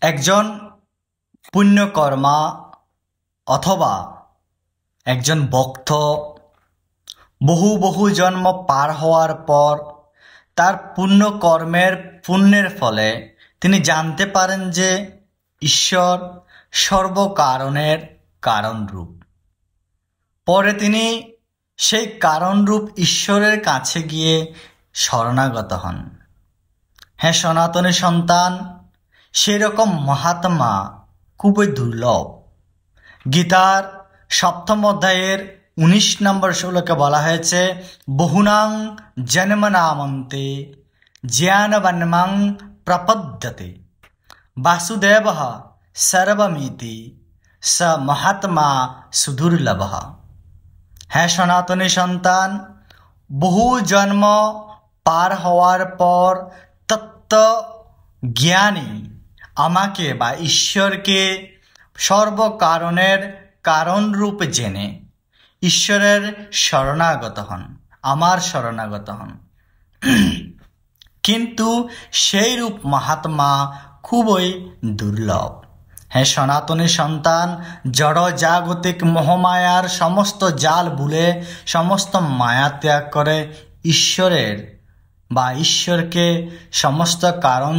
একজন পুণ্যকর্মা অথবা একজন ভক্ত বহু বহু জন্ম পার হওয়ার পর তার পুণ্যের ফলে তিনি জানতে পারেন যে ঈশ্বর সর্বকারণের কারণরূপ। পরে তিনি সেই কারণরূপ ঈশ্বরের কাছে গিয়ে শরণাগত হন। হ্যাঁ সনাতনী সন্তান, সেরকম মহাত্মা খুবই দুর্লভ। গীতার 7ম অধ্যায়ের 19 নম্বর শ্লোকে বলা হয়েছে, বহুনাং জন্মনামন্তে জ্ঞানবন্মাং প্রপদ্যতে বাসুদেবঃ সর্বমিতি স মহাত্মা সুদুর্লভঃ। হ্যাঁ সনাতনী সন্তান, বহু জন্ম পার হওয়ার পর তত্ত্ব জ্ঞানী আমাকে বা ঈশ্বরকে সর্বকারণের কারণরূপ জেনে ঈশ্বরের শরণাগত হন, আমার শরণাগত হন। কিন্তু সেই রূপ মহাত্মা খুবই দুর্লভ। হ্যাঁ সনাতনী সন্তান, জড় জাগতিক মোহমায়ার সমস্ত জাল ভুলে সমস্ত মায়া ত্যাগ করে ঈশ্বরকে সমস্ত কারণ